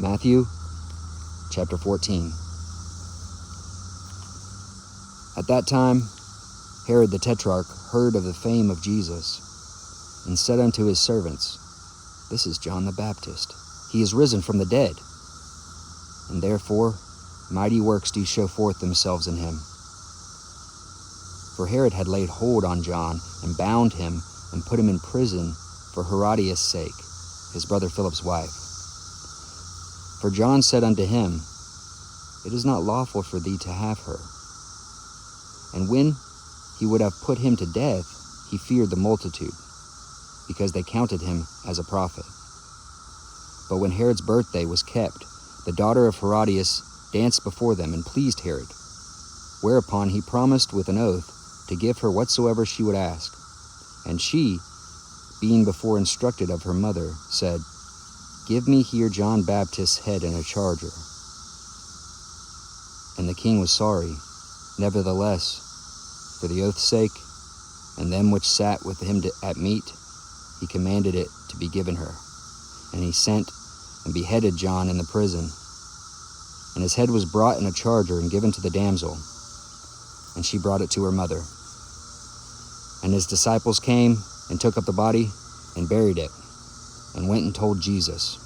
Matthew chapter 14. At that time, Herod the Tetrarch heard of the fame of Jesus, and said unto his servants, This is John the Baptist. He is risen from the dead, and therefore mighty works do show forth themselves in him. For Herod had laid hold on John, and bound him, and put him in prison for Herodias' sake, his brother Philip's wife. For John said unto him, It is not lawful for thee to have her. And when he would have put him to death, he feared the multitude, because they counted him as a prophet. But when Herod's birthday was kept, the daughter of Herodias danced before them and pleased Herod. Whereupon he promised with an oath to give her whatsoever she would ask. And she, being before instructed of her mother, said, Give me here John Baptist's head in a charger. And the king was sorry. Nevertheless, for the oath's sake, and them which sat with him at meat, he commanded it to be given her. And he sent and beheaded John in the prison. And his head was brought in a charger and given to the damsel, and she brought it to her mother. And his disciples came and took up the body and buried it, and went and told Jesus.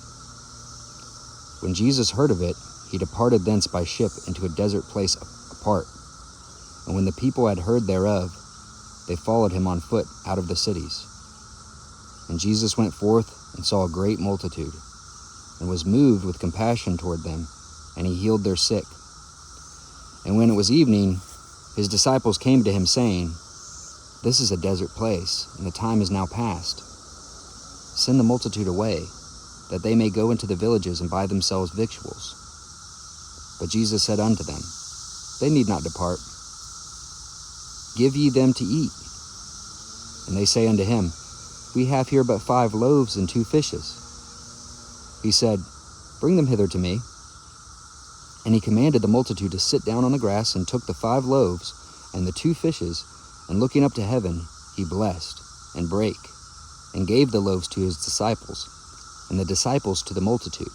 When Jesus heard of it, he departed thence by ship into a desert place apart. And when the people had heard thereof, they followed him on foot out of the cities. And Jesus went forth and saw a great multitude, and was moved with compassion toward them, and he healed their sick. And when it was evening, his disciples came to him, saying, This is a desert place, and the time is now past. Send the multitude away, that they may go into the villages and buy themselves victuals. But Jesus said unto them, They need not depart. Give ye them to eat. And they say unto him, We have here but 5 loaves and 2 fishes. He said, Bring them hither to me. And he commanded the multitude to sit down on the grass, and took the 5 loaves and the 2 fishes, and looking up to heaven, he blessed, and brake, and gave the loaves to his disciples, and the disciples to the multitude.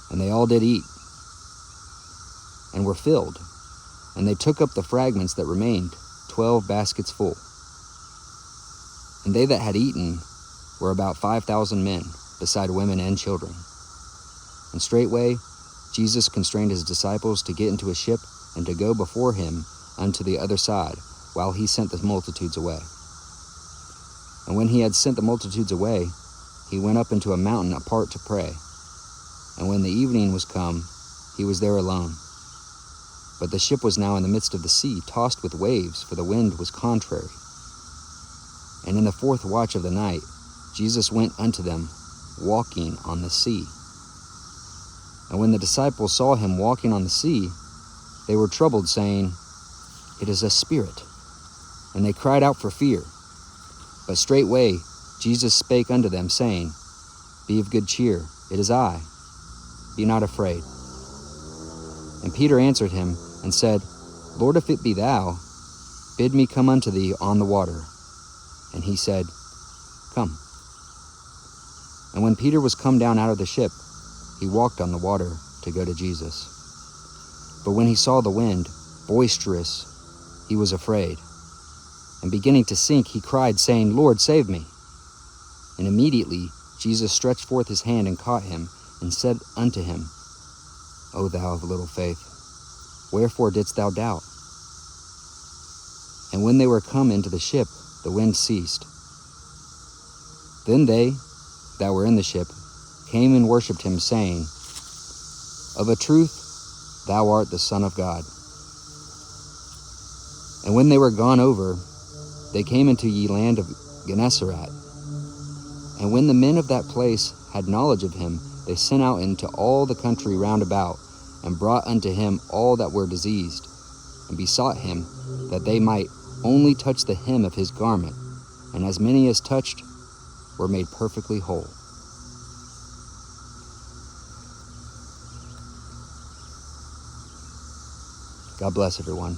And they all did eat, and were filled, and they took up the fragments that remained, 12 baskets full. And they that had eaten were about 5,000 men, beside women and children. And straightway Jesus constrained his disciples to get into a ship, and to go before him unto the other side, while he sent the multitudes away. And when he had sent the multitudes away, he went up into a mountain apart to pray. And when the evening was come, he was there alone. But the ship was now in the midst of the sea, tossed with waves, for the wind was contrary. And in the 4th watch of the night, Jesus went unto them, walking on the sea. And when the disciples saw him walking on the sea, they were troubled, saying, It is a spirit. And they cried out for fear. But straightway Jesus spake unto them, saying, Be of good cheer, it is I. Be not afraid. And Peter answered him, and said, Lord, if it be thou, bid me come unto thee on the water. And he said, Come. And when Peter was come down out of the ship, he walked on the water to go to Jesus. But when he saw the wind, boisterous, he was afraid. And beginning to sink, he cried, saying, Lord, save me. And immediately Jesus stretched forth his hand and caught him, and said unto him, O thou of little faith, wherefore didst thou doubt? And when they were come into the ship, the wind ceased. Then they that were in the ship came and worshipped him, saying, Of a truth, thou art the Son of God. And when they were gone over, they came into ye land of Gennesaret. And when the men of that place had knowledge of him, they sent out into all the country round about, and brought unto him all that were diseased, and besought him that they might only touch the hem of his garment, and as many as touched were made perfectly whole. God bless everyone.